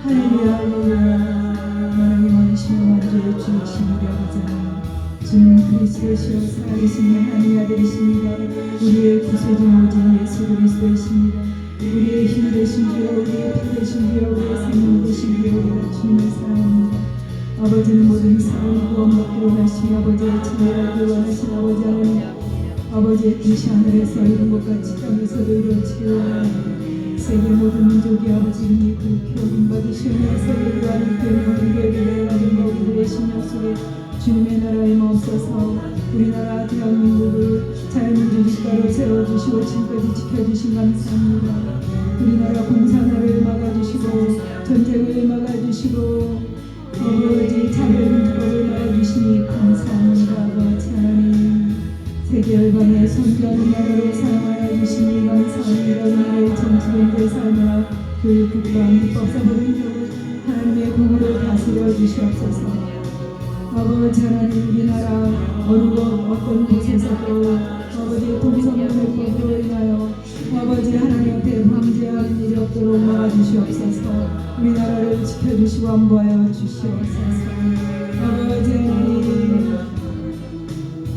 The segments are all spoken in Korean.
할렐루야 할렐루야. 하나님 원하시는 만주의 주이신 우리 아버지 하나님, 주는 그리스도시요 살아계신 하나님의 아들이십니다. 우리의 구세주 오직 예수 그리스도이십니다. 우리의 힘 되신 주여, 우리의 피 되신 주여, 우리의 생명 되신 주여, 우리가 주님을 사랑합니다. 아버지는 모든 사람을 구원받기로 하신 아버지의 천혜를 원하신 아버지 하나님, 아버지의 뜻이 하늘에서 이룬 것 같이 땅에서도 이루어지기를 원합니다. 세계 모든 민족이 아버지를 믿고 기업을 받으시며 세계를 하나님께 교회를 하나님 우리들의 심령 속에 주님의 나라에 멈서서 우리나라 대한민국을 자유민주국가로 세워주시고 지금까지 지켜주신 감사합니다. 우리나라 공산화를 막아주시고 전쟁을 막아주시고 아버지 자유민주국가를 막아주시니 감사합니다. 아버지 하나님, 세계 열방의 선교하는 나라로 사랑하여 주시니 감사합니다. 우리나라의 정치경제 삶이나 교육, 국방, 법사 모든 경우 하나님의 공으로 다스려 주시옵소서. 아버지 하나님, 우리나라 어느 곳 어떤 곳에서도 아버지 동성애법으로 인하여 아버지 하나님 앞에 방지하는 일이 없도록 막아주시옵소서. 우리나라를 지켜주시고 안보하여 주시옵소서. 아버지 하나님,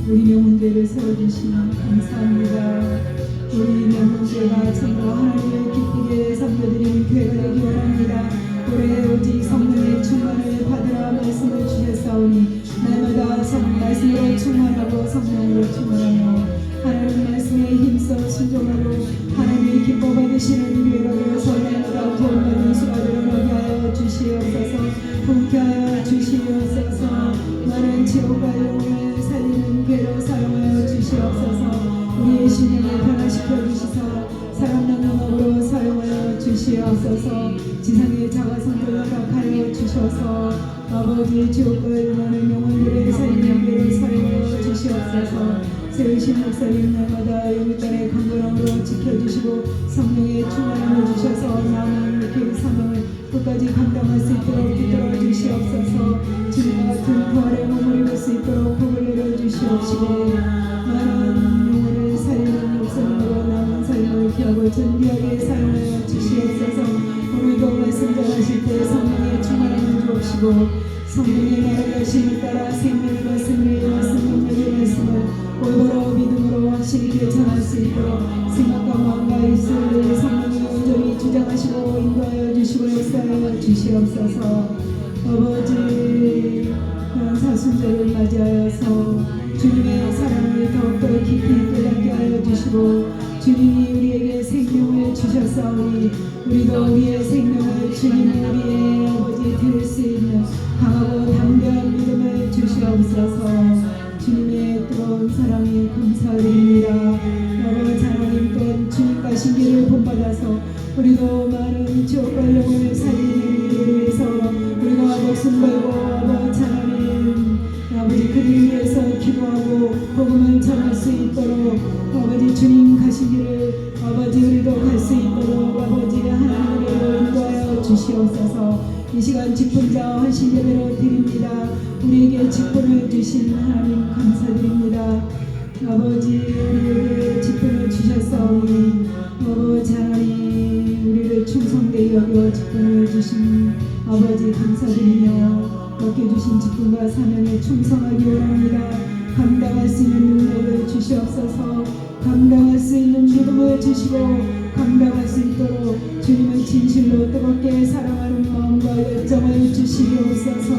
우리 명문대를 세워주시니 감사합니다. 우리 명문대가 참으로 하나님을 기쁘게 섬겨드리는 교회가 되기 원합니다. 올해 오직 성령의 충만을 받으라 말씀을 주셨사오니 날마다 말씀으로 충만하고 성령으로 충만하며 하나님 말씀에 힘써 순종하고 하나님의 기뻐 받으시는 교회가 되어서 날마다 구원받는 수가 되도록 하여 주시옵소서. 복케 하여 주시옵소서. 많은 지옥과 영혼을 살리는 교회로 사용하여 주시옵소서. 우리의 신령을 변화시켜 주시사 사람 나눔으로 사용하여 주시옵소서. 지상의 자가성들을 허락하여 주셔서 아버지 지옥과 영혼을 영혼들의 살리는 교회로 사용하여 주시옵소서. 세우신 목사님 날마다 영육간의 강건함으로 지켜주시고 성령의 충만함을 주셔서 남은 교회 사명을 끝까지 감당할 수 있도록 붙들어 주시옵소서. 주님 같은 부활의 몸을 입을 수 있도록 복을 내려주시옵시고 많은 영혼을 살리는 목사님으로 남은 삶을 기하고 존귀하게 사용하여 주시옵소서. 오늘도 말씀 전하실 때 성령의 충만함을 주옵시고 성령의 말하심을 따라 생명의 말씀을 말씀 능력의 말씀을 올바로 믿음으로 확실히 전할 수 있도록 생각과 마음과 입술을 성령이 온전히 주장하시고 인도하여 주시고 역사하여 주시옵소서. 아버지, 사순절을 맞이하여서 주님의 사랑을 더욱더 깊이 깨닫게 하여 주시고 주님이 우리에게 생명을 주셨사오니 우리도 우리의 생명을 주님의 우리의 아버지 드릴 수 있는 강하고 담대한 믿음을 주시옵소서. 주님의 뜨거운 사랑에 감사드립니다. 아버지 하나님, 또한 주님과 신기를 본받아서 우리도 많은 지옥과 영혼을 살리는 일을 위해서 우리가 목숨 걸고 아버지 하나님, 아버지 그들 위해서 기도하고 복음을 전할 수 있도록 아버지 주님 가신 길을 아버지 우리도 갈 수 있도록 아버지 하나님으로 인도하여 주시옵소서. 이 시간 직분자 헌신 예배로 드립니다. 우리에게 직분을 주신 하나님 감사드립니다. 아버지, 우리에게 직분을 주셨사오니 아버지 하나님, 우리를 충성되게 여겨 직분을 주신 아버지 감사드리며 맡겨주신 직분과 사명에 충성하기 원합니다. 감당할 수 있는 능력을 주시옵소서. 감당할 수 있는 믿음을 주시고 감당할 수 있도록 주님을 진실로 뜨겁게 사랑하는 마음과 열정을 주시옵소서.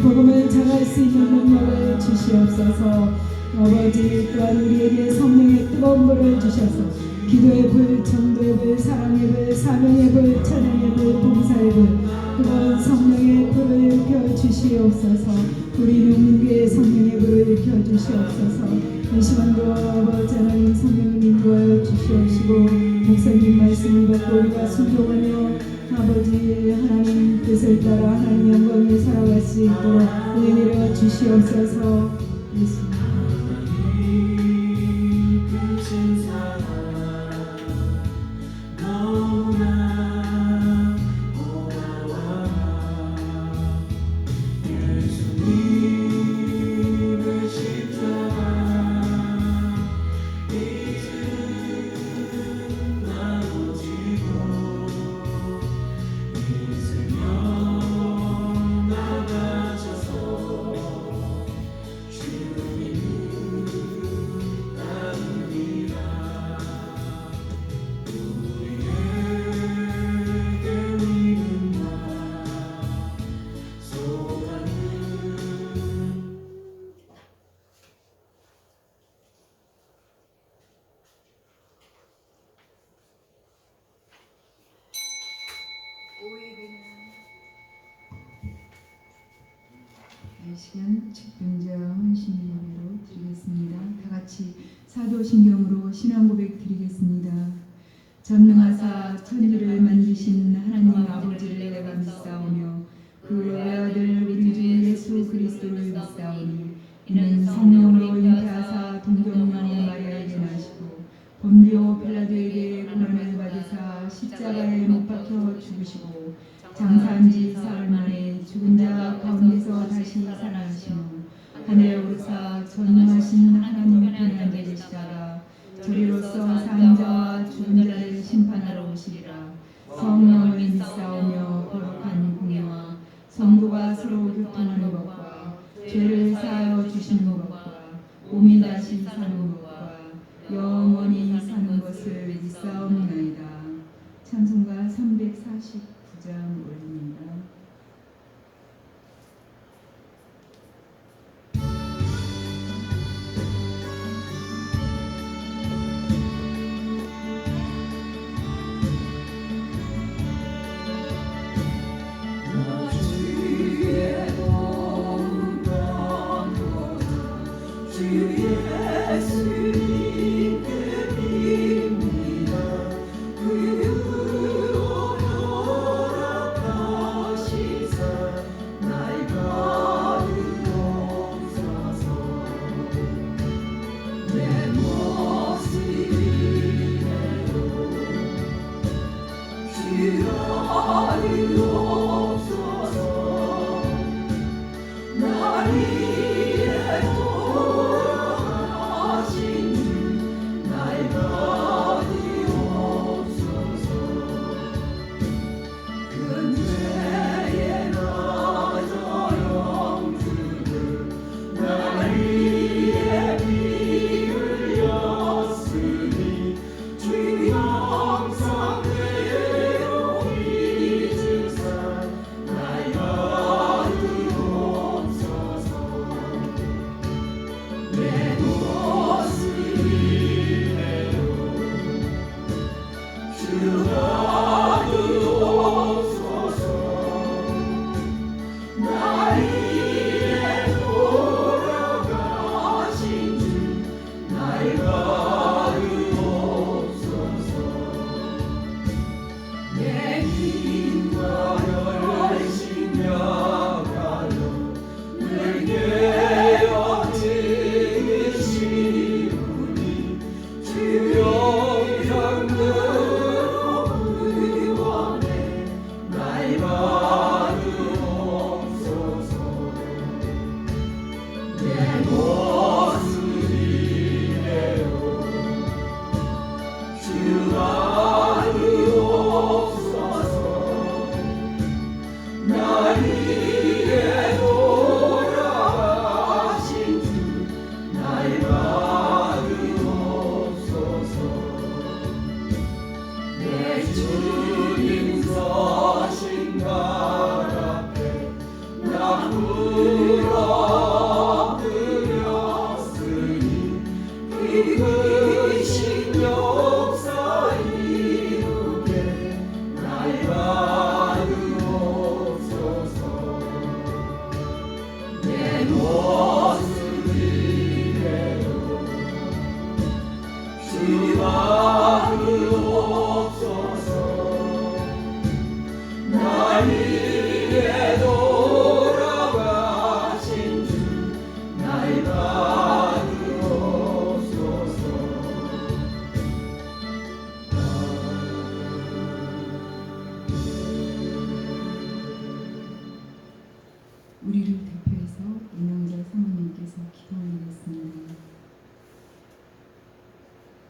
복음을 전할 수 있는 능력을 주시옵소서. 아버지, 또한 우리에게 성령의 뜨거운 불을 주셔서 기도의 불, 전도의 불, 사랑의 불, 사명의 불, 찬양의 불, 봉사의 불, 뜨거운 성령의 불을 켜주시옵소서. 우리 명문교회 성령의 불을 켜주시옵소서. 이 시간도 아버지 하나님 성령을 인도하여 주시옵시고 목사님 말씀을 받고 우리가 순종하며 아버지 하나님 뜻을 따라 하나님 영광에 살아갈 수 있도록 은혜 내려 주시옵소서. 예수님. Señor. 이 시간 측근자 헌신 예배로 드리겠습니다. 다 같이 사도신경으로 신앙 고백 드리겠습니다. 전능하사 천지를 만드신 하나님 아버지를 내가 믿사오며 그 외아들 우리 주 예수 그리스도를 믿사오니 이는 성령으로 잉태하사 동정녀 마리아에게 나시고 본디오 빌라도에게 고난을 받으사 십자가에 못 박혀 죽으시고 장사한 지 사흘 만에 죽은 자 가운데서 다시 살아나시며 하늘에 오르사 전능하신 하나님 편에 앉아 계시다가 저리로서 산 자와 죽은 자를 심판하러 오시리라. 성령을 믿사오며 거룩한 공예와 성도가 서로 교통하는 것과 죄를 사하여 주시는 것과 몸이 다시 사는 것과 영원히 사는 것을 믿사옵나이다. 찬송가 349장 올립니다. 우리를 대표해서 이명자 사모님께서 기도하겠습니다.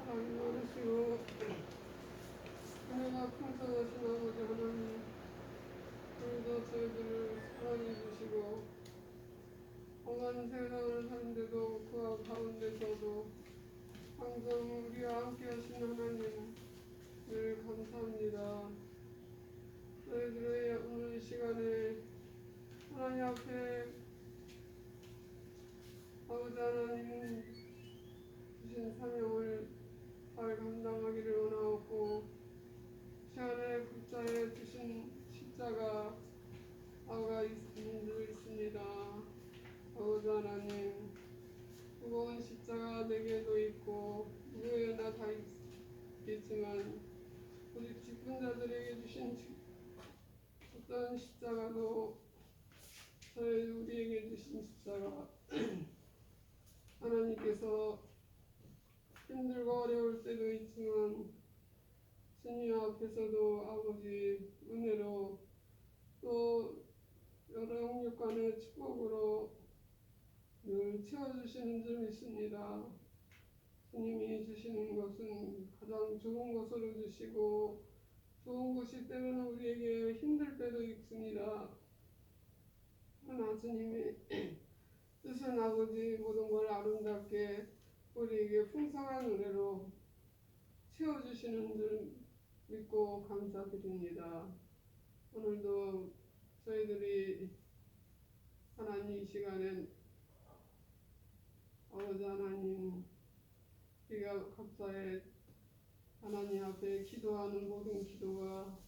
하나님 많으시고 은혜가 풍성하신 아버지 하나님, 오늘도 저희들을 사랑해 주시고 험한 세상을 사는데도 그 가운데서도 항상 우리와 함께 하신 하나님 늘 감사합니다. 저희들의 오늘 이 시간에 하나님 앞에 아버지 하나님 주신 사명을 잘 감당하기를 원하옵고 시간에 국자에 주신 십자가가 있습니다. 아버지 하나님, 무거운 십자가 내게도 있고 무게나 다 있겠지만 우리 직분자들에게 주신 어떤 십자가도 우리에게 주신 십자가 하나님께서 힘들고 어려울 때도 있지만 주님 앞에서도 아버지 은혜로 또 여러 영육간의 축복으로 늘 채워주시는 줄 믿습니다. 주님이 주시는 것은 가장 좋은 것으로 주시고 좋은 것이 때로는 우리에게 힘들 때도 있습니다. 그러나 주님의 뜻은 아버지 모든 걸 아름답게 우리에게 풍성한 은혜로 채워주시는 줄 믿고 감사드립니다. 오늘도 저희들이 하나님 이 시간엔 아버지 하나님 우리가 각자의 하나님 앞에 기도하는 모든 기도가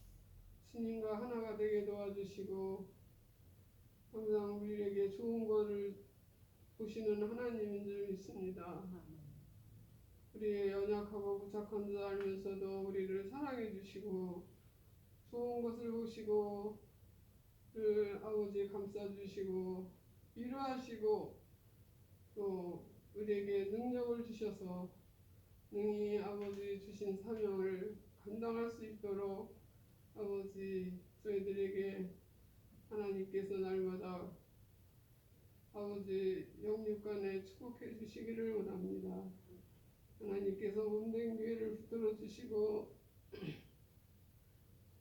주님과 하나가 되게 도와주시고 항상 우리에게 좋은 것을 보시는 하나님인 줄 믿습니다. 우리의 연약하고 부족한 줄 알면서도 우리를 사랑해 주시고 좋은 것을 보시고 그 아버지 감싸 주시고 위로하시고 또 우리에게 능력을 주셔서 능히 아버지 주신 사명을 감당할 수 있도록 아버지 저희들에게 하나님께서 날마다 아버지 영육간에 축복해 주시기를 원합니다. 하나님께서 몸된 교회를 붙들어 주시고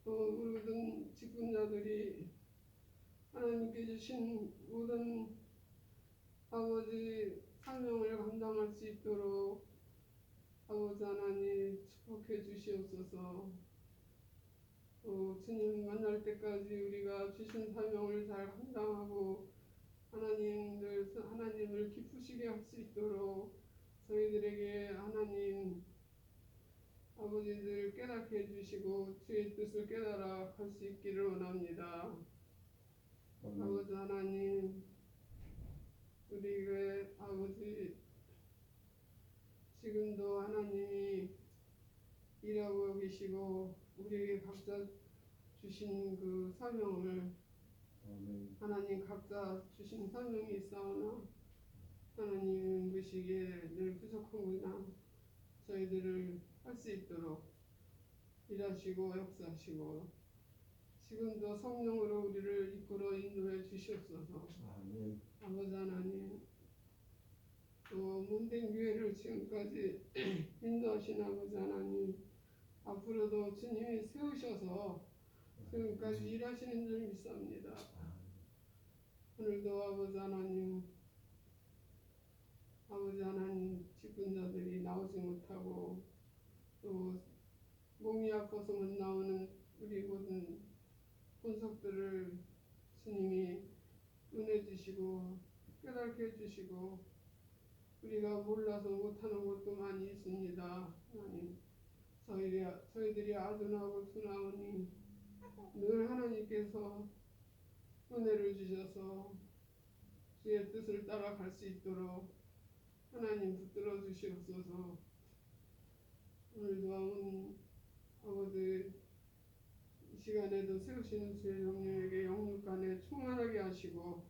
또 모든 직분자들이 하나님께 주신 모든 아버지 사명을 감당할 수 있도록 아버지 하나님 축복해 주시옵소서. 또 주님 만날 때까지 우리가 주신 사명을 잘 감당하고 하나님을 기쁘시게 할 수 있도록 저희들에게 하나님 아버지들 깨닫게 해주시고 주의 뜻을 깨달아 갈 수 있기를 원합니다. 아버지 하나님 우리의 아버지 지금도 하나님이 일하고 계시고 우리에게 각자 주신 그 사명을 하나님 각자 주신 사명이 있사오나 하나님 보시기에 늘 부족하구나 저희들을 할 수 있도록 일하시고 역사하시고 지금도 성령으로 우리를 이끌어 인도해 주시옵소서. 아버지 하나님 또 몸된 교회를 지금까지 인도하신 아버지 하나님 앞으로도 주님이 세우셔서 지금까지 일하시는 줄 믿습니다. 오늘도 아버지 하나님 직분자들이 나오지 못하고 또 몸이 아파서 못 나오는 우리 모든 본석들을 주님이 은혜 주시고 깨닫게 해주시고 우리가 몰라서 못하는 것도 많이 있습니다. 하나님 저희들이 아둔하고 두나오니 늘 하나님께서 은혜를 주셔서 주의 뜻을 따라갈 수 있도록 하나님 붙들어 주시옵소서. 오늘도 아버지 이 시간에도 세우시는 주의 영령에게 영육간에 충만하게 하시고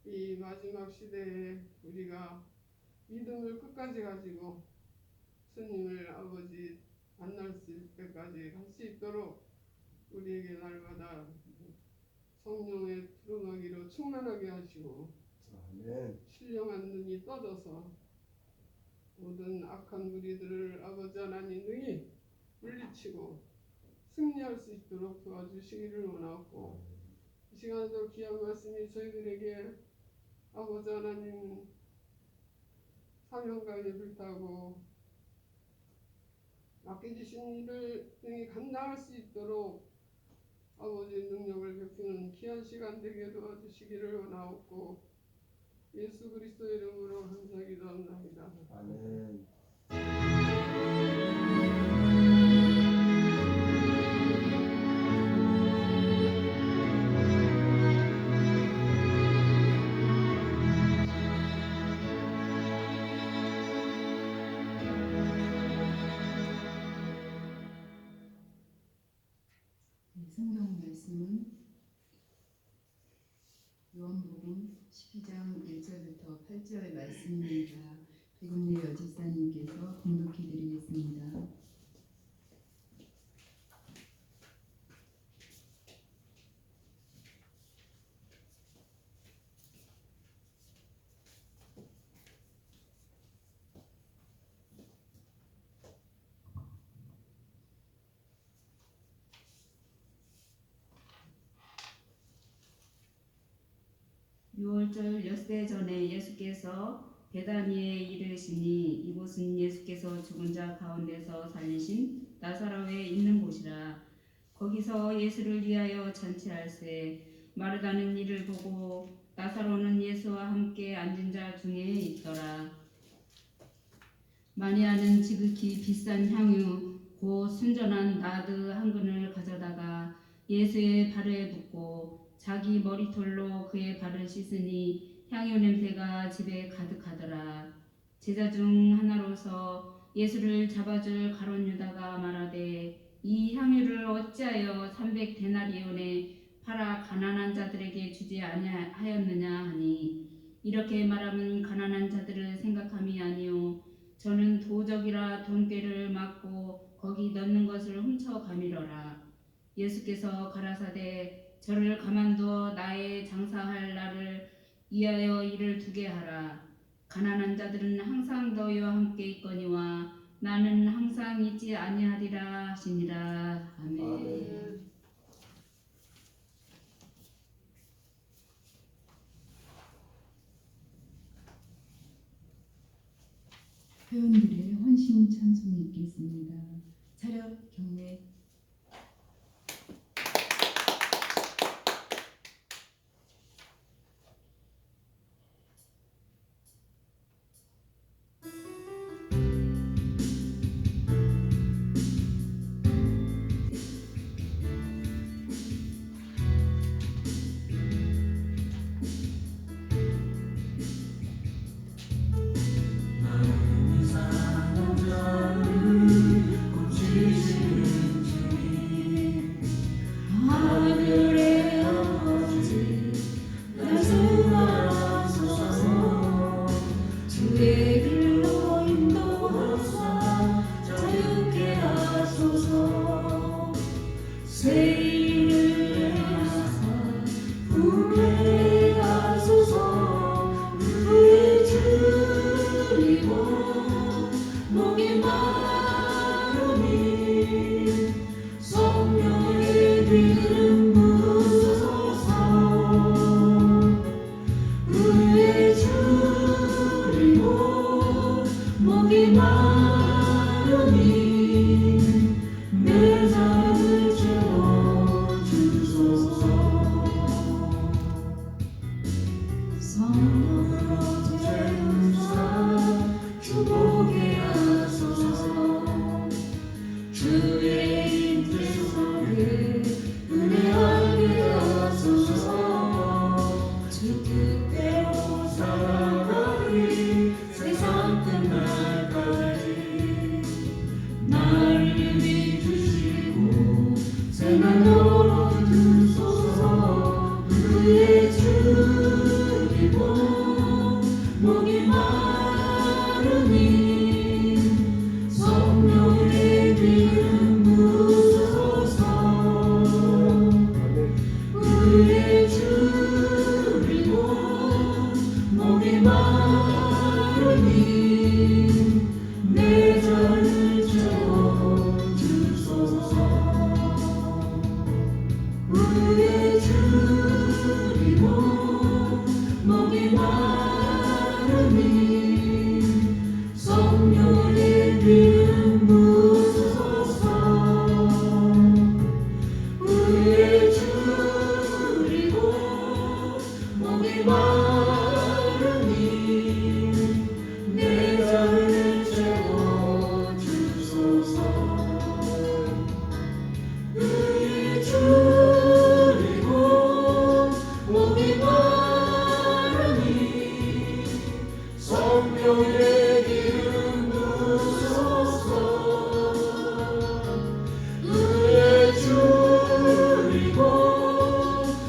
이 마지막 시대에 우리가 믿음을 끝까지 가지고 주님을 아버지 만날 때까지 갈 수 있도록 우리에게 날마다 성령의 두루마기로 충만하게 하시고 신령한 눈이 떠져서 모든 악한 무리들을 아버지 하나님 능히 물리치고 승리할 수 있도록 도와주시기를 원하고 이 시간에도 귀한 말씀이 저희들에게 아버지 하나님 사명감에 불타고 맡겨주신 일을 능히 감당할 수 있도록 아버지 능력을 베푸는 귀한 시간 되게 도와주시기를 원하옵고 예수 그리스도 이름으로 감사기도합니다. 아멘. 12장 1절부터 8절 말씀입니다. 백운례 여집사님께서 봉독해 드리겠습니다. (6월절) 엿새 전에 예수께서 베다니에 이르시니 이곳은 예수께서 죽은 자 가운데서 살리신 나사로에 있는 곳이라. 거기서 예수를 위하여 잔치할세 마르다는 이를 보고 나사로는 예수와 함께 앉은 자 중에 있더라. 마리아는 지극히 비싼 향유 곧 순전한 나드 한 근을 가져다가 예수의 발에 붓고 자기 머리털로 그의 발을 씻으니 향유 냄새가 집에 가득하더라. 제자 중 하나로서 예수를 잡아줄 가룟 유다가 말하되 이 향유를 어찌하여 300데나리온에 팔아 가난한 자들에게 주지 아니하였느냐 하니, 이렇게 말하면 가난한 자들을 생각함이 아니요 저는 도적이라 돈꾀를 맞고 거기 넣는 것을 훔쳐 가미러라. 예수께서 가라사대 저를 가만두어 나의 장사할 날을 위하여 일을 두게 하라. 가난한 자들은 항상 너희와 함께 있거니와 나는 항상 있지 아니하리라 하시니라. 아멘. 회원들의 헌신 찬송이 있겠습니다. 차렷 경례.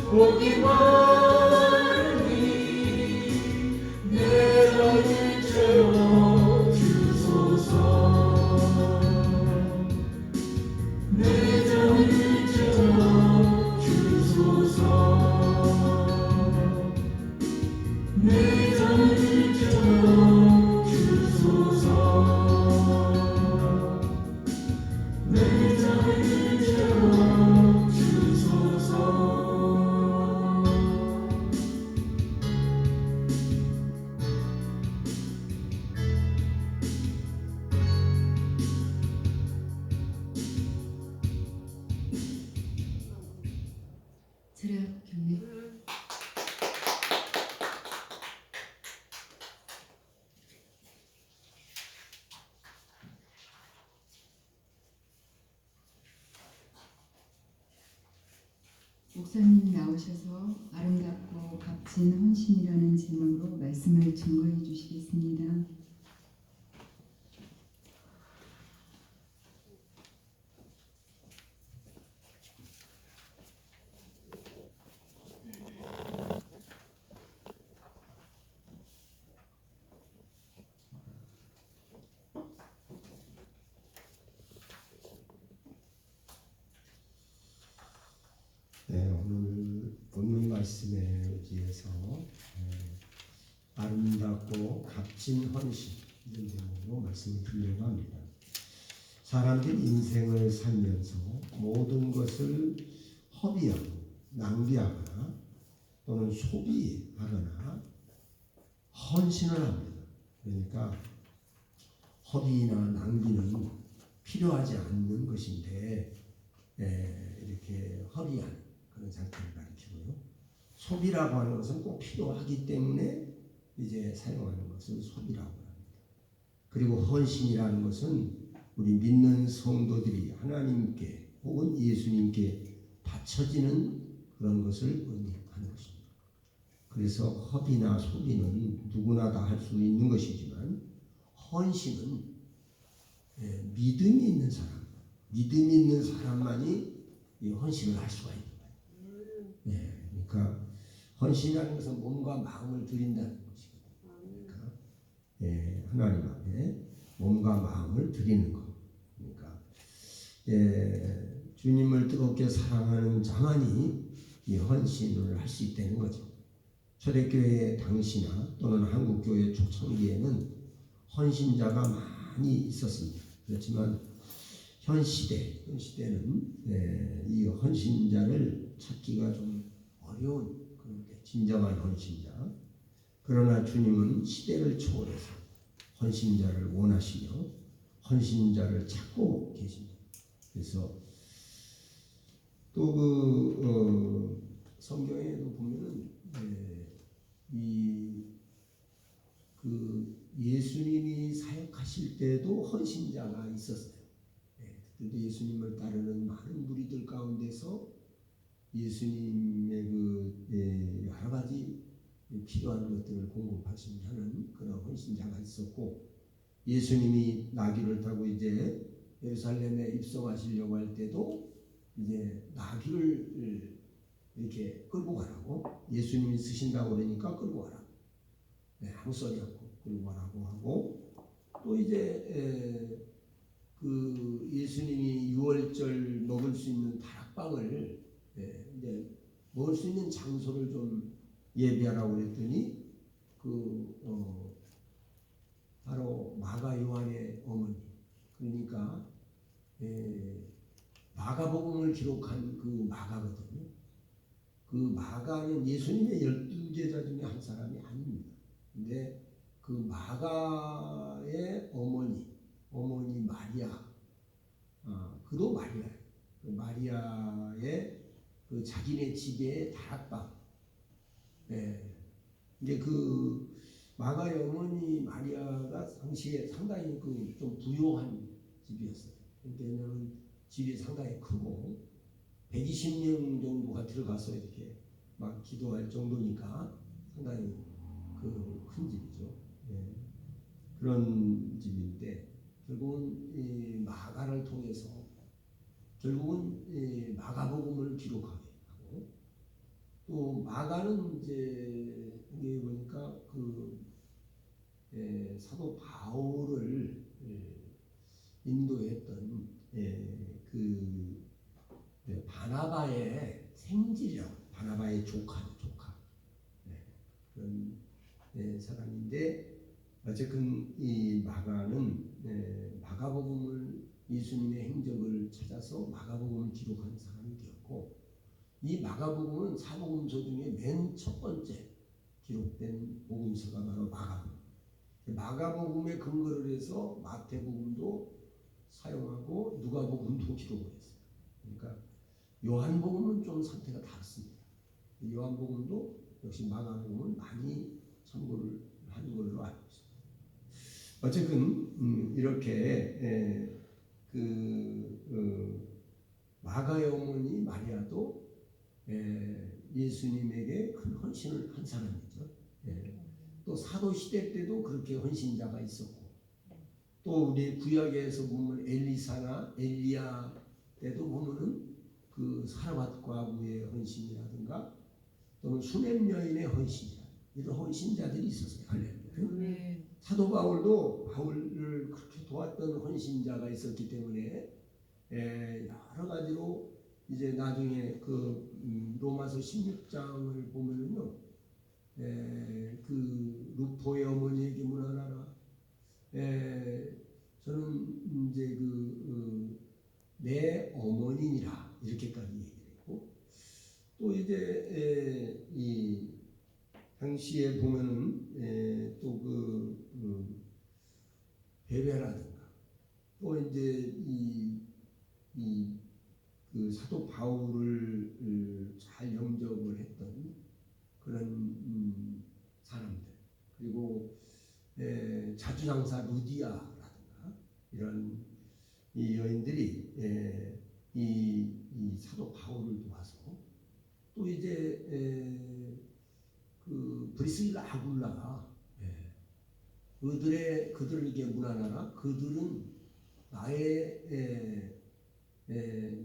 목이 마르니 철학 경례. 목사님 나오셔서 아름답고 값진 헌신이라는 제목으로 말씀을 증거해 주시겠습니다. 네, 오늘 본문 말씀에 의지해서 아름답고 값진 헌신 이런 제목으로 말씀을 드리려고 합니다. 사람들이 인생을 살면서 모든 것을 허비하고 낭비하거나 또는 소비하거나 헌신을 합니다. 그러니까 허비나 낭비는 필요하지 않는 것인데 이렇게 허비하는 그런 상태를 가리키고요. 소비라고 하는 것은 꼭 필요하기 때문에 이제 사용하는 것을 소비라고 합니다. 그리고 헌신이라는 것은 우리 믿는 성도들이 하나님께 혹은 예수님께 바쳐지는 그런 것을 의미하는 것입니다. 그래서 허비나 소비는 누구나 다 할 수 있는 것이지만 헌신은 믿음이 있는 사람만이 이 헌신을 할 수가 있는 거예요. 그러니까 헌신이라는 것은 몸과 마음을 드린다는 것이거든요. 그러니까 하나님 앞에 몸과 마음을 드리는 것. 그러니까 주님을 뜨겁게 사랑하는 자만이 이 헌신을 할 수 있다는 거죠. 초대교회 당시나 또는 한국교회 초창기에는 헌신자가 많이 있었습니다. 그렇지만 현 시대는 이 헌신자를 찾기가 좀 어려운 그런 게 진정한 헌신자. 그러나 주님은 시대를 초월해서 헌신자를 원하시며 헌신자를 찾고 계십니다. 그래서 또 성경에도 보면은 예수님이 사역하실 때도 헌신자가 있었어요. 그때도 예수님을 따르는 많은 무리들 가운데서 예수님의 여러 가지 필요한 것들을 공급하시는 그런 헌신자가 있었고, 예수님이 나귀를 타고 이제 예루살렘에 입성하시려고 할 때도 이제 나귀를 이렇게 끌고 가라고, 예수님이 쓰신다고 그러니까 끌고 가라고, 아무 소리 않고 끌고 가라고 하고, 또 이제 예수님이 유월절 먹을 수 있는 다락방을 이제 먹을 수 있는 장소를 좀 예비하라고 그랬더니 바로 마가 요한의 어머니, 그러니까 마가복음을 기록한 그 마가거든요. 그 마가는 예수님의 12제자 중에 한 사람이 아닙니다. 근데 그 마가의 어머니 마리아, 그도 마리아예요. 그 마리아의 그 자기네 집의 다락방. 이제 그 마가의 어머니 마리아가 당시에 상당히 좀 부유한 집이었어요. 왜냐하면 집이 상당히 크고 120명 정도가 들어가서 이렇게 막 기도할 정도니까 상당히 큰 집이죠. 그런 집인데 결국은 이 마가를 통해서 결국은 이 마가복음을 기록하게 하고, 또 마가는 이제 여기 보니까 사도 바울을 인도했던 바나바의 생질이라고, 바나바의 조카 그런 사람인데, 어쨌든 이 마가는 마가복음을, 예수님의 행적을 찾아서 마가복음을 기록한 사람이 되었고, 이 마가복음은 사복음서 중에 맨 첫 번째 기록된 복음서가 바로 마가복음. 마가복음에 근거를 해서 마태복음도 사용하고 누가복음도 기록을 했어요. 그러니까 요한복음은 좀 상태가 다릅니다. 요한복음도 역시 마가복음을 많이 참고를 하는 걸로 알고 있습니다. 어쨌든 이렇게 마가의 어머니 마리아도 예수님에게 큰 헌신을 한 사람이죠. 또 사도 시대 때도 그렇게 헌신자가 있었고, 또 우리 구약에서 보면 엘리사나 엘리야 때도 보면은 그 사르밧 과부의 헌신이라든가 또는 수냄 여인의 헌신이라 이런 헌신자들이 있었어요. 할렐루야. 사도 바울도 바울을 그렇게 도왔던 헌신자가 있었기 때문에 여러 가지로 이제 나중에 그 로마서 16장을 보면은요, 그 루포의 어머니에게 문안하라. 저는 이제 내 어머니니라 이렇게까지 얘기를 했고, 또 이제 이 당시에 보면은 또 베베라든가 또 이제 그 사도 바울을 잘 영접을 했던 그런 사람들, 그리고 자주장사 루디아라든가 이런 이 여인들이 이 사도 바울을 도와서, 또 이제 그 브리스길라 아굴라가 그들에게 문안하라. 그들은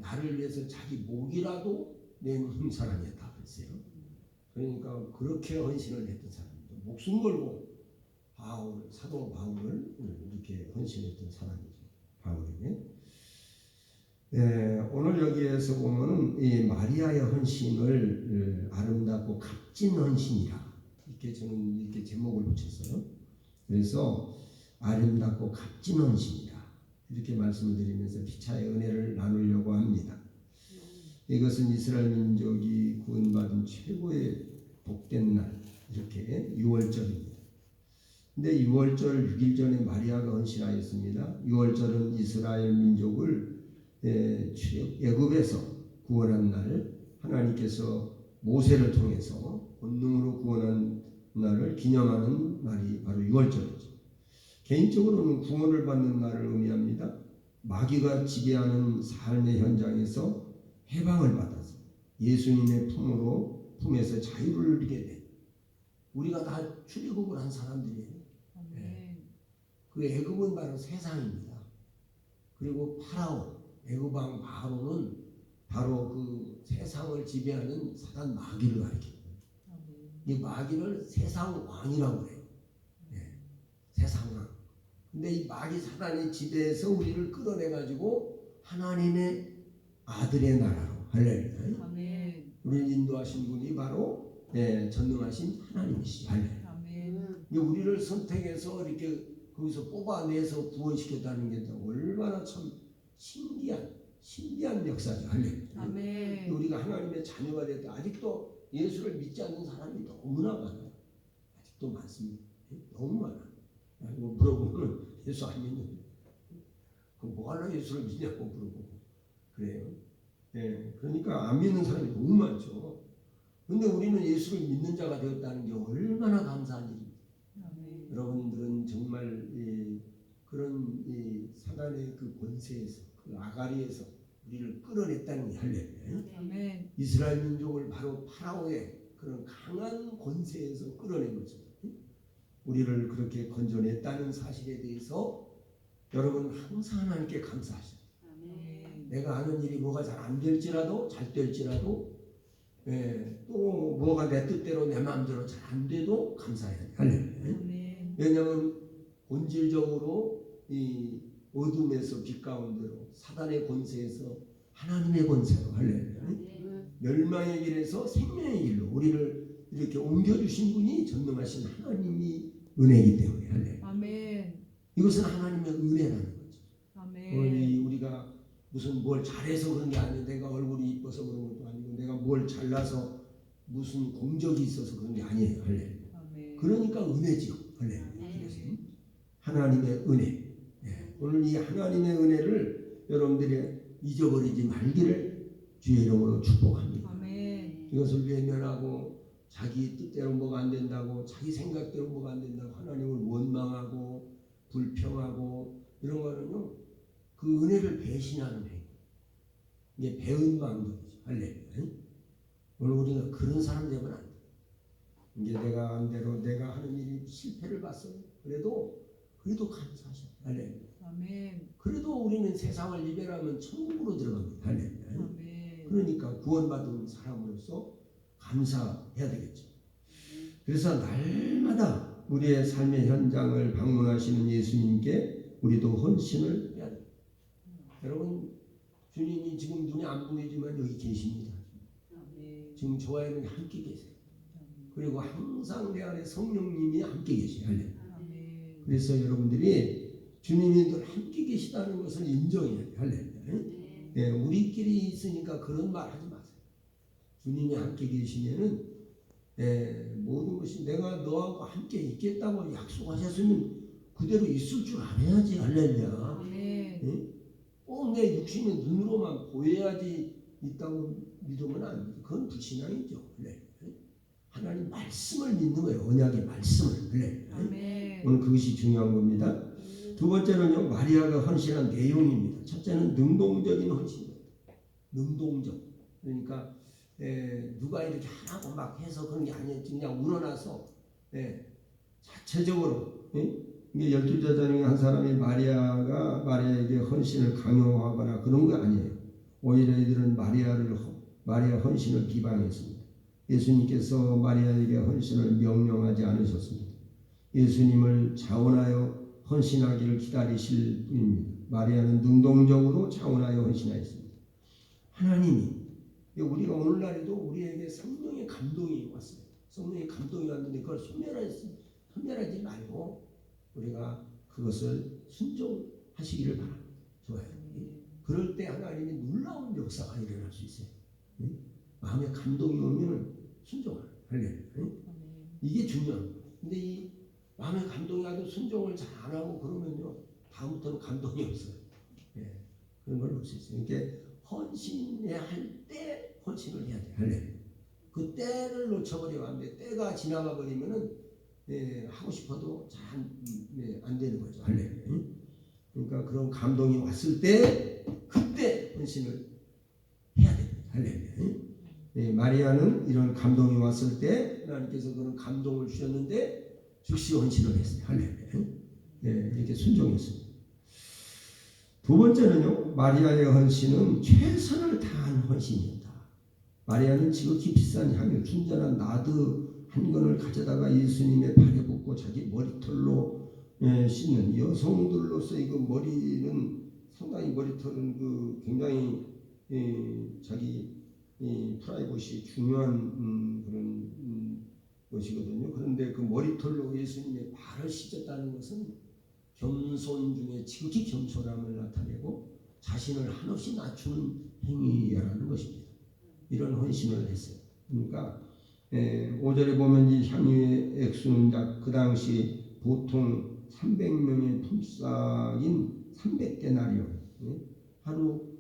나를 위해서 자기 목이라도 내놓은 사람이었다 그랬어요. 그러니까 그렇게 헌신을 했던 사람이죠. 목숨 걸고 사도 바울을 이렇게 헌신했던 사람이죠. 바울에게. 오늘 여기에서 보면은 이 마리아의 헌신을 아름답고 값진 헌신이라 이렇게 저는 이렇게 제목을 붙였어요. 그래서 아름답고 값진 헌신이라 이렇게 말씀을 드리면서 피차의 은혜를 나누려고 합니다. 이것은 이스라엘 민족이 구원받은 최고의 복된 날, 이렇게 6월절입니다. 근데 6월절 6일 전에 마리아가 헌신하였습니다. 6월절은 이스라엘 민족을 애굽에서 구원한 날, 하나님께서 모세를 통해서 본능으로 구원한 날을 기념하는 날이 바로 6월절이죠. 개인적으로는 구원을 받는 날을 의미합니다. 마귀가 지배하는 삶의 현장에서 해방을 받아서 예수님의 품에서 자유를 누리게 된, 우리가 다 출애굽을 한 사람들이에요. 그 애굽은 바로 세상입니다. 그리고 파라오, 애굽 왕 바로는 바로 그 세상을 지배하는 사단 마귀를 가리킵니다. 이 마귀를 세상 왕이라고 해요. 세상 왕. 근데 이 마귀 사단이 지배해서 우리를 끌어내가지고 하나님의 아들의 나라로, 할렐루야. 우리를 인도하신 분이 바로 전능하신 하나님이시죠. 할렐루야. 우리를 선택해서 이렇게 거기서 뽑아내서 구원시켰다는 게 얼마나 참 신기한 역사죠. 할렐루야. 우리가 하나님의 자녀가 됐다. 아직도 예수를 믿지 않는 사람이 너무나 많아요. 아직도 많습니다. 너무 많아요. 뭐 물어보면 예수 안 믿는데 그럼 뭐하러 예수를 믿냐고 물어보고 그래요. 그러니까 안 믿는 사람이 너무 많죠. 근데 우리는 예수를 믿는 자가 되었다는 게 얼마나 감사한 일입니다. 여러분들은 정말 그런 사단의 그 권세에서, 그 아가리에서 우리를 끌어냈다는 게 할렐루야. 이스라엘 민족을 바로 파라오의 그런 강한 권세에서 끌어낸 거죠. 우리를 그렇게 건져냈다는 사실에 대해서 여러분 항상 하나님께 감사하셔야 돼요. 내가 하는 일이 뭐가 잘 안 될지라도, 잘 될지라도, 또 뭐가 내 뜻대로 내 마음대로 잘 안 돼도 감사해야 돼요. 할렐루야. 왜냐하면 본질적으로 이 어둠에서 빛 가운데로, 사단의 권세에서 하나님의 권세로, 할렐루야. 멸망의 길에서 생명의 길로 우리를 이렇게 옮겨주신 분이 전능하신 하나님이 은혜이기 때문에, 할렐루야. 이것은 하나님의 은혜라는 거죠. 우리가 무슨 뭘 잘해서 그런 게 아니고, 내가 얼굴이 이뻐서 그런 것도 아니고, 내가 뭘 잘나서 무슨 공적이 있어서 그런 게 아니에요. 할렐루야. 그러니까 은혜죠. 할렐루야. 하나님의 은혜. 오늘 이 하나님의 은혜를 여러분들이 잊어버리지 말기를 주의 이름으로 축복합니다. 이것을 외면하고 자기 뜻대로 뭐가 안 된다고 자기 생각대로 뭐가 안 된다고 하나님을 원망하고 불평하고 이런 거는요 그 은혜를 배신하는 행위. 이게 배은망덕이죠. 할렐루야. 오늘 우리가 그런 사람 되면 안 돼. 이제 내가 한 대로 내가 하는 일이 실패를 봤어요. 그래도 감사하셔. 할렐루야. 아멘. 그래도 우리는 세상을 이별하면 천국으로 들어갑니다. 할렐루야. 아멘. 그러니까 구원받은 사람으로서 감사해야 되겠죠. 그래서 날마다 우리의 삶의 현장을 방문하시는 예수님께 우리도 헌신을 해야 됩니다. 여러분 주님이 지금 눈에 안 보이지만 여기 계십니다. 아멘. 지금 저와는 함께 계세요. 그리고 항상 내 안에 성령님이 함께 계세요. 할렐루야. 아멘. 그래서 여러분들이 주님이 늘 함께 계시다는 것을 인정해야 돼요. 할렐루야. 네, 우리끼리 있으니까 그런 말 하지 마세요. 주님이 함께 계시면은 모든 것이 내가 너하고 함께 있겠다고 약속하셨으면 그대로 있을 줄 알아야지. 할렐루야. 아멘. 꼭 내 육신의 눈으로만 보여야지 있다고 믿으면 안 돼. 그건 불신앙이죠. 할렐루야. 하나님 말씀을 믿는 거예요. 언약의 말씀을. 할렐루야. 아멘. 오늘 그것이 중요한 겁니다. 두 번째는요, 마리아가 헌신한 내용입니다. 첫째는 능동적인 헌신입니다. 능동적. 그러니까 누가 이렇게 하라고 막 해서 그런 게 아니에요. 그냥 우러나서 자체적으로. 이게 12제자 중에 한 사람이 마리아에게 헌신을 강요하거나 그런 거 아니에요. 오히려 이들은 마리아 헌신을 비방했습니다. 예수님께서 마리아에게 헌신을 명령하지 않으셨습니다. 예수님을 자원하여 헌신하기를 기다리실 분입니다. 마리아는 능동적으로 자원하여 헌신하였습니다. 하나님이 우리가 오늘날에도 우리에게 성령의 감동이 왔어요. 성령의 감동이 왔는데 그걸 소멸하지 말고 우리가 그것을 순종하시기를 바랍니다. 좋아요. 그럴 때 하나님이 놀라운 역사가 일어날 수 있어요. 마음에 감동이 오면 순종을 할래요. 이게 중요한 거예요. 근데 이 마음에 감동이 와도 순종을 잘 안 하고 그러면요 다음부터는 감동이 없어요. 그런 걸 볼 수 있어요. 그러니까 헌신해야 할 때 헌신을 해야 돼요. 할래요. 그 때를 놓쳐버리면 안 돼. 때가 지나가 버리면은 하고 싶어도 잘 안 되는 거죠. 할래요. 그러니까 그런 감동이 왔을 때 그때 헌신을 해야 됩니다. 할렐루야. 마리아는 이런 감동이 왔을 때 하나님께서 그런 감동을 주셨는데 즉시 헌신을 했어요. 할렐루야. 이렇게 순종했습니다. 두 번째는요, 마리아의 헌신은 최선을 다한 헌신이었다. 마리아는 지극히 비싼 향유, 순전한 나드 한 건을 가져다가 예수님의 발에 붓고 자기 머리털로 씻는 여성들로서 이거 머리는 상당히 머리털은 굉장히 자기 프라이버시 중요한 그런 것이거든요. 그런데 그 머리털로 예수님의 발을 씻었다는 것은 겸손 중에 지극히 겸손함을 나타내고 자신을 한없이 낮추는 행위라는 것입니다. 이런 헌신을 했어요. 그러니까 5절에 보면 이 향유의 액수는 그 당시 보통 300명의 품삯인 300데나리온, 하루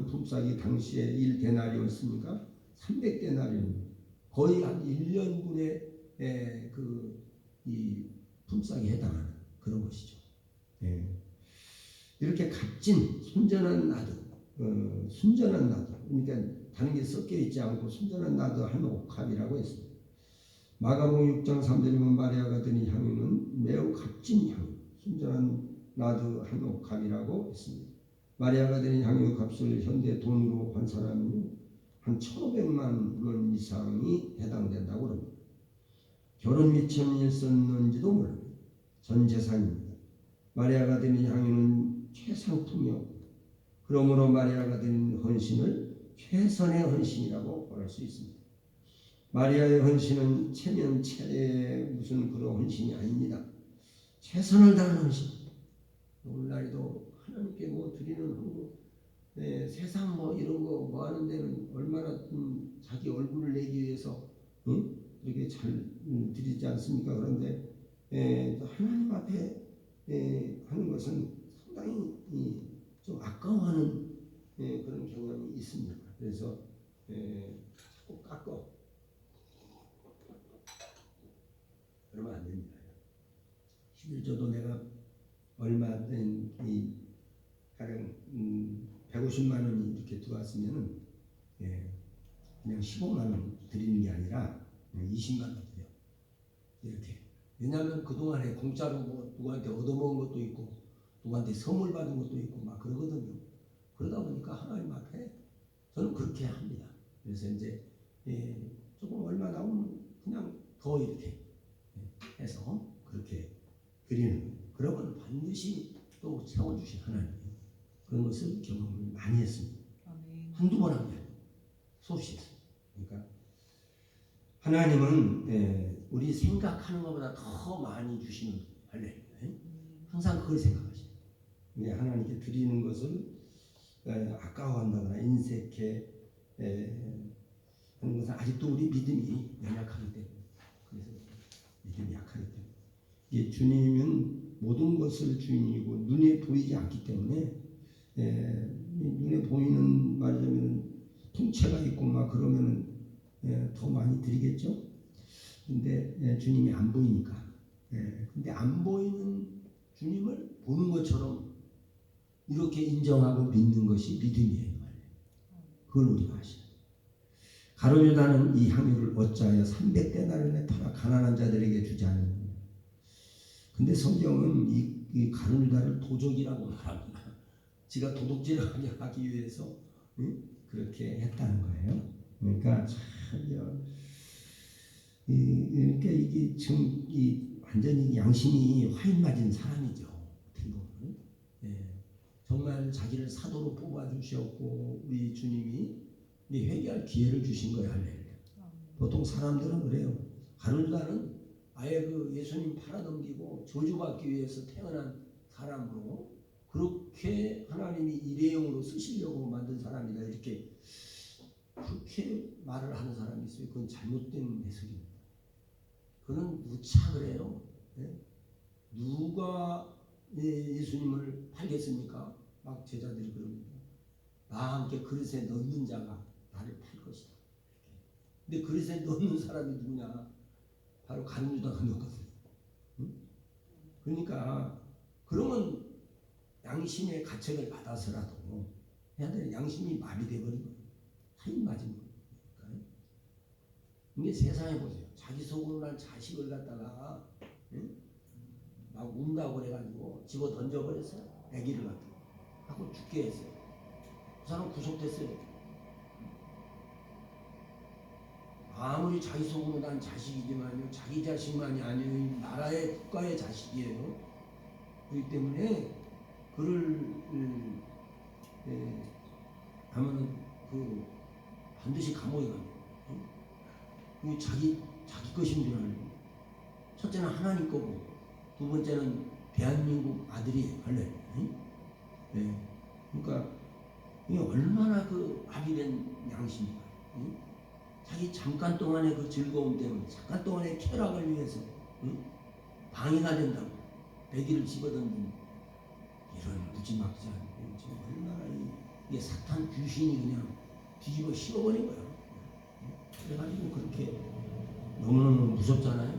품삯이 당시에 1데나리온이었으니까 300데나리온, 거의 한 1년분의 이 품삯에 해당하는 그런 것이죠. 이렇게 값진 순전한 나드, 그러니까 다른 게 섞여 있지 않고 순전한 나드 한 옥합이라고 했습니다. 마가복음 6장 3절에 보면 마리아가 드린 향유는 매우 값진 향유, 순전한 나드 한 옥합이라고 했습니다. 마리아가 드린 향유 값을 현대 돈으로 환산하면 한 1,500만 원 이상이 해당된다고 합니다. 결혼 미천이었는지도 모릅니다. 전 재산입니다. 마리아가 드린 향유는 최상품이었고, 그러므로 마리아가 드린 헌신을 최선의 헌신이라고 말할 수 있습니다. 마리아의 헌신은 체면체의 무슨 그런 헌신이 아닙니다. 최선을 다하는 헌신. 오늘날에도 하나님께 드리는 헌금, 세상 이런 거 하는 데는 얼마나 자기 얼굴을 내기 위해서 이렇게 잘 드리지 않습니까? 그런데 하나님 앞에 하는 것은 상당히 좀 아까워하는 그런 경향이 있습니다. 그래서 꼭 깎어. 그러면 안 됩니다. 11조도 내가 얼마 이 가령 150만 원이 이렇게 들어왔으면은 그냥 15만 원 드리는 게 아니라 그냥 20만 원 드려. 이렇게. 왜냐하면 그동안에 공짜로 뭐 누구한테 얻어먹은 것도 있고 누구한테 선물 받은 것도 있고 막 그러거든요. 그러다 보니까 하나님 앞에 저는 그렇게 합니다. 그래서 이제 조금 얼마 나오면 그냥 더 이렇게 해서 그렇게 드리는 거예요. 그러면 반드시 또 채워주신 하나님 그런 것을 경험을 많이 했습니다. 한두 번 한 게 아니고 수없이 했습니다. 그러니까 하나님은 우리 생각하는 것보다 더 많이 주시는 할렐루야. 항상 그걸 생각하시죠. 하나님께 드리는 것을 아까워한다거나 인색해 하는 것은 아직도 우리 믿음이 연약하기 때문에 그래서 믿음이 약하기 때문에 이게 주님은 모든 것을 주인이고 눈에 보이지 않기 때문에 눈에 보이는 말하자면 통째가 있고 막 그러면은 더 많이 드리겠죠. 근데 주님이 안 보이니까. 근데 안 보이는 주님을 보는 것처럼 이렇게 인정하고 믿는 것이 믿음이에요. 그걸 우리가 아셔야 돼요. 가룟유다는 이 향유를 어찌하여 300데나리온에 팔아 가난한 자들에게 주지 않느냐. 근데 성경은 이 가룟유다를 도적이라고 말합니다. 지가 도둑질을 하기 위해서 그렇게 했다는 거예요. 그러니까 그러니까 이게 지금 완전히 양심이 화인 맞은 사람이죠. 어떻게 보면 정말 자기를 사도로 뽑아 주셨고 우리 주님이 회개할 기회를 주신 거예요. 할렐루야. 보통 사람들은 그래요. 가룟유다는 아예 그 예수님 팔아넘기고 저주받기 위해서 태어난 사람으로 그렇게 하나님이 일회용으로 쓰시려고 만든 사람이다 이렇게 그렇게 말을 하는 사람이 있어요. 그건 잘못된 해석입니다. 그는 무착을 해요. 누가 예수님을 팔겠습니까? 막 제자들이 그럽니다. 나와 함께 그릇에 넣는 자가 나를 팔 것이다. 근데 그릇에 넣는 사람이 누구냐? 바로 가룟유다가 넣었거든요. 그러니까 그러면 양심의 가책을 받아서라도 해야 되는 양심이 마비되어버린 거예요. 타인 맞은 거예요. 이게 세상에 보세요. 자기 속으로 난 자식을 갖다가 막 운다고 그래가지고 집어 던져버렸어요. 아기를 갖다가 하고 죽게 했어요. 그 사람 구속됐어요. 아무리 자기 속으로 난 자식이지만요 자기 자식만이 아니에요. 나라의 국가의 자식이에요. 그렇기 때문에 그를 하면은 반드시 감옥에 갑니다. 그게 자기 것인 줄 알고 첫째는 하나님 거고 두 번째는 대한민국 아들이에요. 할래. 그러니까 이게 얼마나 마비된 양심이야. 자기 잠깐 동안의 그 즐거움 때문에 잠깐 동안의 쾌락을 위해서 방해가 된다고 배기를 집어던진 이런 무지막지한 지금 얼마나 이게 사탄 귀신이 그냥 뒤집어 씌워버린 거야. 그래가지고 그렇게 너무너무 무섭잖아요.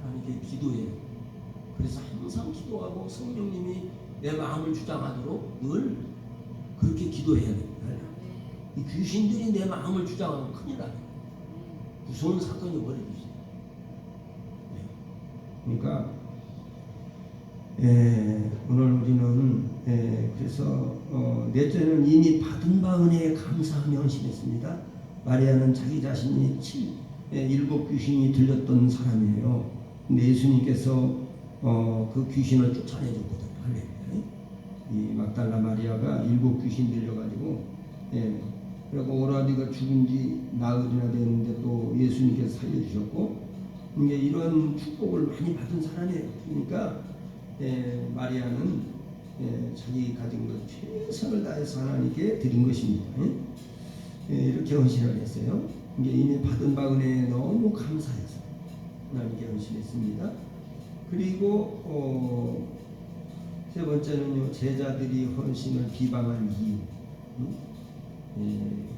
하나님께 기도해요. 그래서 항상 기도하고 성령님이 내 마음을 주장하도록 늘 그렇게 기도해야 됩니다. 이 귀신들이 내 마음을 주장하면 큰일 나요. 무서운 사건이 벌어지죠. 그러니까 오늘 우리는 그래서 넷째는 이미 받은 바 은혜에 감사하며 헌신했습니다. 마리아는 자기 자신이 7 귀신이 들렸던 사람이에요. 근데 예수님께서 그 귀신을 쫓아내줬거든요. 이 막달라 마리아가 7 귀신 들려가지고 그리고 오라디가 죽은 지 나흘이나 됐는데 또 예수님께서 살려주셨고 이제 이런 축복을 많이 받은 사람이에요. 그러니까 마리아는 자기 가진 것 최선을 다해서 하나님께 드린 것입니다. 이렇게 헌신을 했어요. 이게 이미 받은 바 은혜에 너무 감사해서 하나님께 헌신했습니다. 그리고 세 번째는요, 제자들이 헌신을 비방한 이유.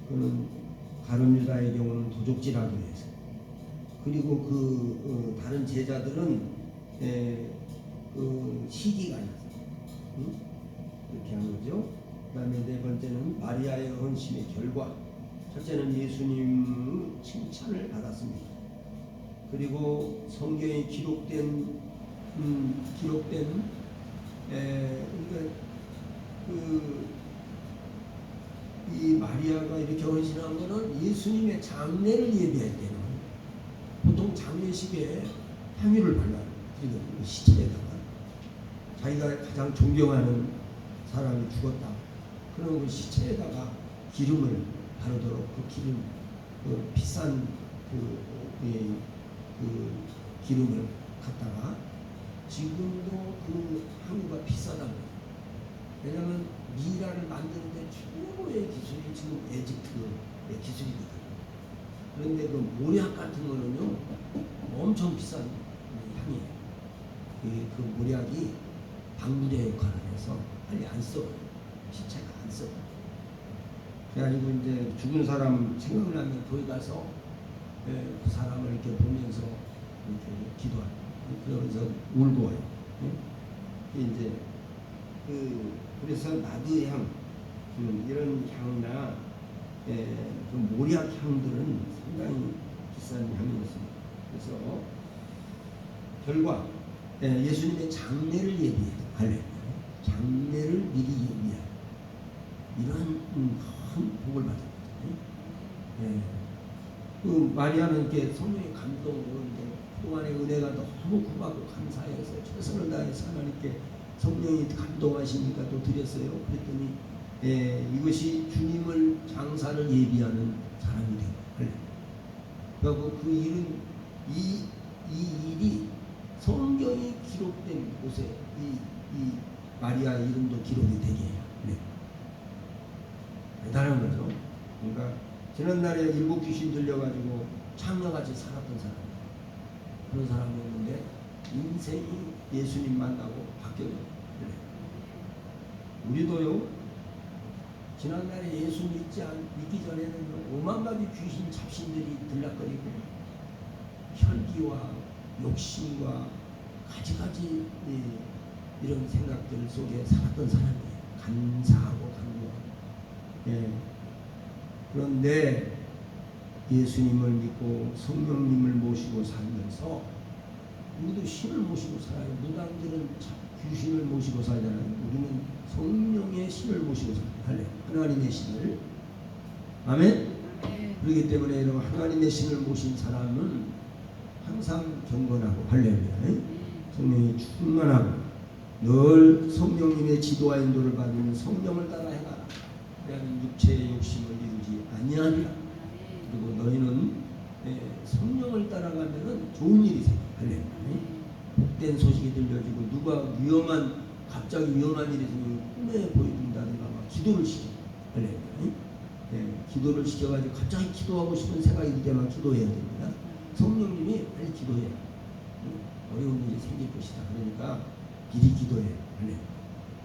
그는 가룟 유다의 경우는 도적질하기로 해서, 그리고 다른 제자들은 시기가 나서 그렇게 한 거죠. 그 다음에 네 번째는 마리아의 헌신의 결과. 첫째는 예수님의 칭찬을 받았습니다. 그리고 성경에 기록된 이 마리아가 이렇게 헌신한 거는 예수님의 장례를 예비할 때는 보통 장례식에 향유를 발라드리는 시체에다가 자기가 가장 존경하는 사람이 죽었다, 그런 그 시체에다가 기름을 바르도록 그 기름, 비싼 기름을 갖다가, 지금도 그 향유가 비싸다고. 왜냐하면 미라를 만드는데 최고의 기술이 지금 에집트의 기술이거든요. 그런데 그 모략 같은 거는요 엄청 비싼 향이에요. 그 모략이 방부제 역할을 해서 빨리 안 썩어요. 시체가 안 썩어요. 그래가지고 이제 죽은 사람 생각나면 거기 가서 그 사람을 이렇게 보면서 이렇게 기도하고, 그러면서 울고 와요. 이제 그래서 나드 향, 이런 향이나 그 모략 향들은 상당히 비싼 향이었습니다. 그래서 결과 예수님의 장례를 예비하려, 장례를 미리 예비하려, 이러한 큰 복을 받았거든요. 그 마리아는 이렇게 성령의 감동으로 이제 그동안의 은혜가 너무 고맙고 감사해서 최선을 다해서 하나님께 성령이 감동하시니까 또 드렸어요. 그랬더니 이것이 주님을 장사를 예비하는 사람이 되고, 그리고 그 일은 이 일이 성경이 기록된 곳에 이 마리아 이름도 기록이 되게 해요. 대단한 거죠. 그러니까 지난날에 일곱 귀신 들려가지고 창녀같이 살았던 사람, 그런 사람이었는데 인생이 예수님 만나고 바뀌어요. 우리도요, 지난날에 예수 믿기 전에는 오만 가지 귀신 잡신들이 들락거리고 혈기와 욕심과 가지가지 이런 생각들 속에 살았던 사람이에요. 간사하고 강구하고. 그런데 예수님을 믿고 성령님을 모시고 살면서, 우리도 신을 모시고 살아요. 무당들은 귀신을 모시고 살잖아요. 우리는 성령의 신을 모시고 살아요. 하나님의 신을. 아멘. 그렇기 때문에 이런 하나님의 신을 모신 사람은 항상 경건하고 할렐루야, 성령이 충만하고 늘 성령님의 지도와 인도를 받으면 성령을 따라 행하라. 그러면 육체의 욕심을 이루지 아니하리라. 그리고 너희는 성령을 따라가면은 좋은 일이 생겨. 할렐루야. 복된 소식이 들려지고, 누가 갑자기 위험한 일이 생기면 꿈에 보여준다든가 막 기도를 시켜. 할렐루야. 기도를 시켜가지고 갑자기 기도하고 싶은 생각이 들 때만 기도해야 됩니다. 성령님이 빨리 기도해. 어려운 일이 생길 것이다. 그러니까 미리 기도해.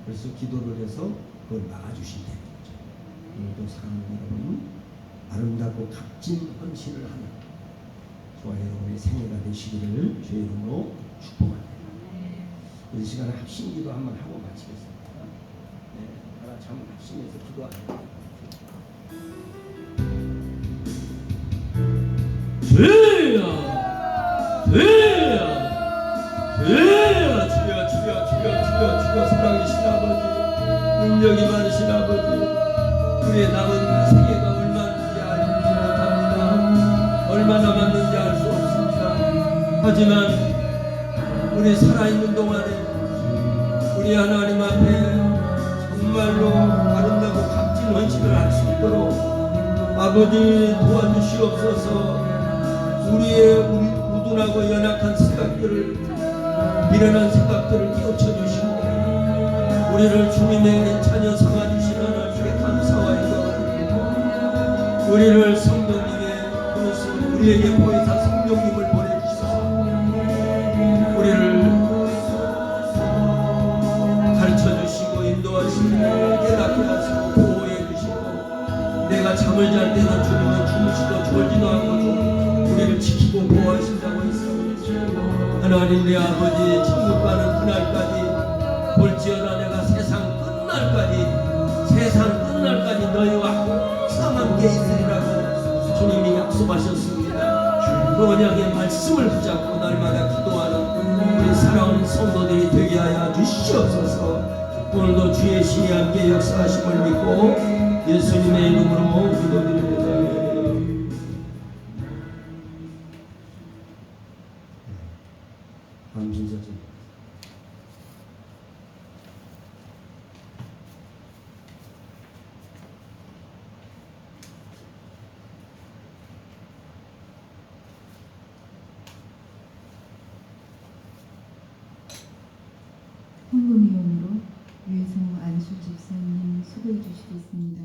그래서 기도를 해서 그걸 막아주신다는 거죠. 오늘도 사랑하는 여러분, 아름답고 값진 헌신을 하는 저와 여러분의 생애가 되시기를 주의 이름으로 축복합니다. 이 시간에 합심기도 한번 하고 마치겠습니다. 다 같이 한번 합심해서 기도합니다. 주여, 살아계신 아버지, 능력이 많으신 아버지, 우리의 남은 생애가 얼마인지 알지 못합니다. 얼마 남았는지 알 수 없습니다. 하지만 우리 살아있는 동안에 우리 하나님 앞에 정말로 아름다고 값진 헌신을 할 수 있도록 아버지 도와주시옵소서. 우리 우둔하고 연약한 생각들을, 미련한 생각들을 깨우쳐 주시고, 우리를 주님의 자녀 삼아주신 하나님께 감사와 영광을, 우리를 성령님의 그릇으로 우리에게 보혜사 성령님을 보내주셔서 우리를 가르쳐 주시고 인도하시고 깨닫게 하시고 보호해 주시고, 내가 잠을 잘 때는 주님은 주무시고 하나님 내 아버지 천국 가는 그날까지 볼지어다 내가 세상 끝날까지 너희와 항상 함께 있으리라고 주님이 약속하셨습니다. 그 언약의 말씀을 붙잡고 날마다 기도하는 우리 사랑하는 성도들이 되게 하여 주시옵소서. 오늘도 주의 신이 함께 역사하심을 믿고 예수님의 이름으로 기도드립니다. 헌금위원으로 유혜성 안수 집사님 수고해 주시겠습니다.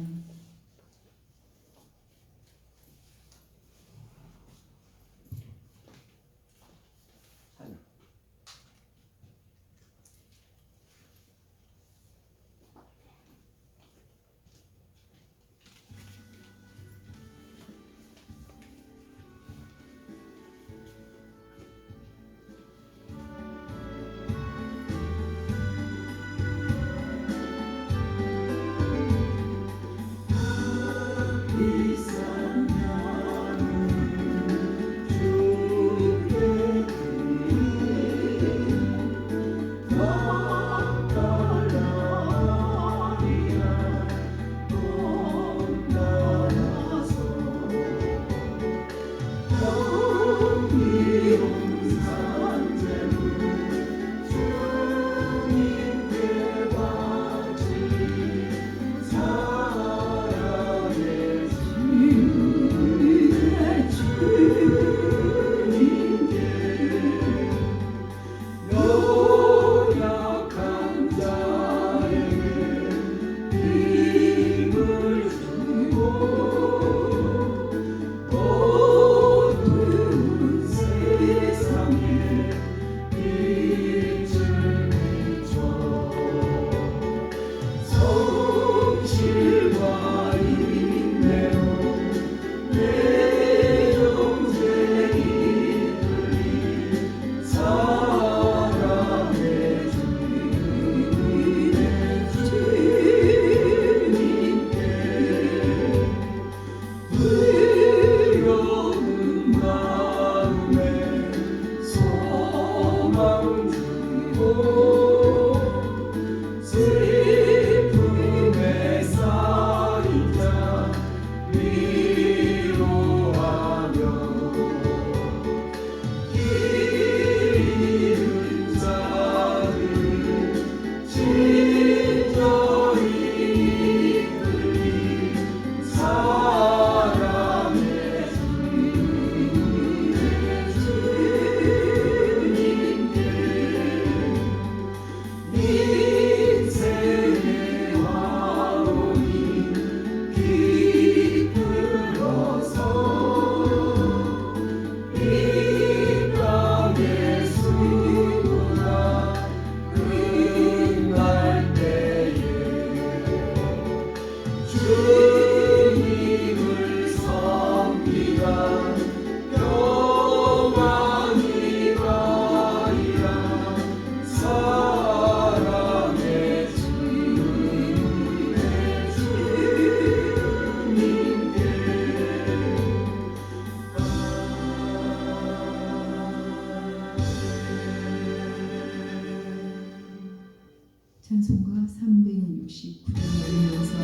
찬송가 369장 올리면서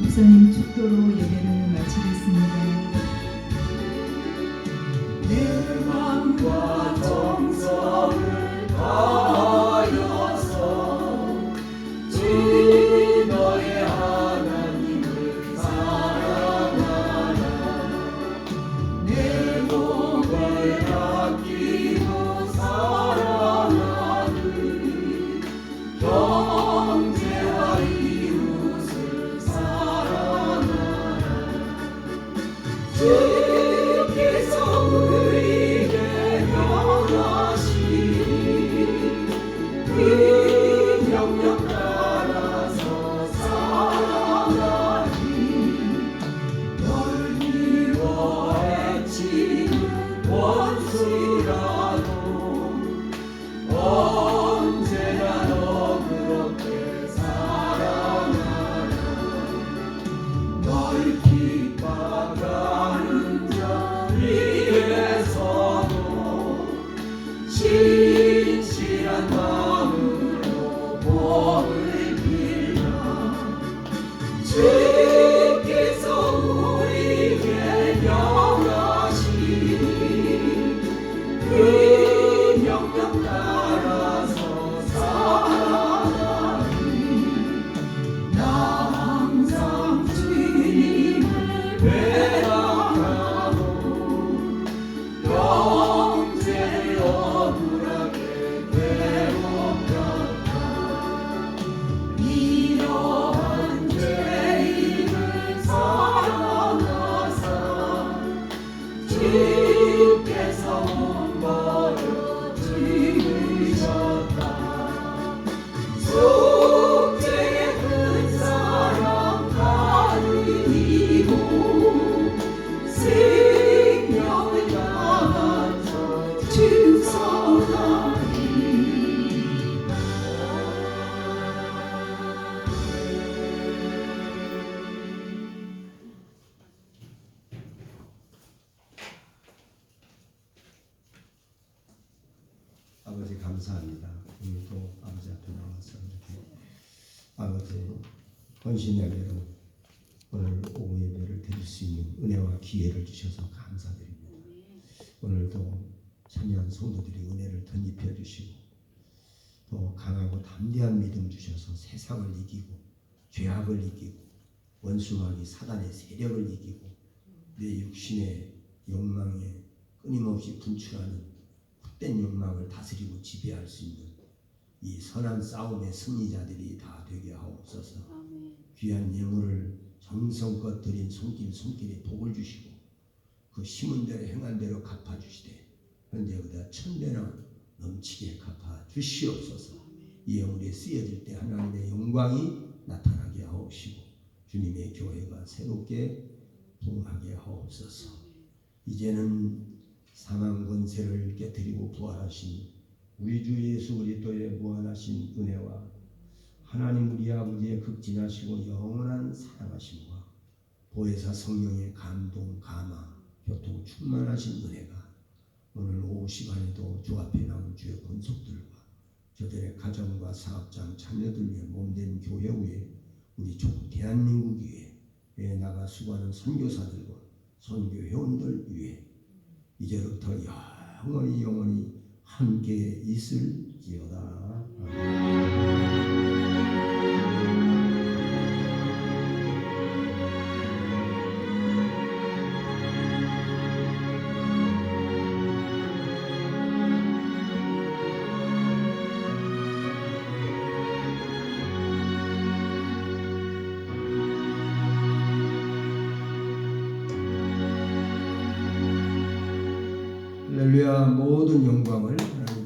목사님 축도로 예배를 마치겠습니다. 내 맘과 정성을 다하여서 주 너의 하나님을 사랑하라. 내 몸을 아끼고 사랑하는 형제와 이웃을 사랑하라. 주께서 우리에게 명하신 그 명령 따라서 살아가니 널 미워 해치는 원수라도 아버지 감사합니다. 오늘도 아버지 앞에 나와서 이렇게 아버지 헌신 예배로 오늘 오후 예배를 드릴 수 있는 은혜와 기회를 주셔서 감사드립니다. 오늘도 참여한 성도들이 은혜를 덧입혀 주시고 또 강하고 담대한 믿음 주셔서 세상을 이기고 죄악을 이기고 원수마귀 사단의 세력을 이기고 내 육신의 욕망에 끊임없이 분출하는 헛된 욕망을 다스리고 지배할 수 있는 이 선한 싸움의 승리자들이 다 되게 하옵소서. 귀한 예물을 정성껏 드린 손길에 복을 주시고 그 심은 대로 행한 대로 갚아주시되 현재보다 1000배나 넘치게 갚아 주시옵소서. 이 예물이 쓰여질 때 하나님의 영광이 나타나게 하옵시고 주님의 교회가 새롭게 부흥하게 하옵소서. 이제는 사망 권세를 깨뜨리고 부활하신 우리 주 예수 그리스도의 무한하신 은혜와 하나님 우리 아버지의 극진하시고 영원한 사랑하심과 보혜사 성령의 감동, 감화, 교통 충만하신 은혜가 오늘 오후 시간에도 주 앞에 나온 주의 권속들과 저들의 가정과 사업장 자녀들 위해 몸된 교회 위에 우리 총 대한민국 위에 나가 수고하는 선교사들과 선교 회원들 위해 이제부터 영원히 함께 있을지어다. 할렐루야. 모든 영광을 하나님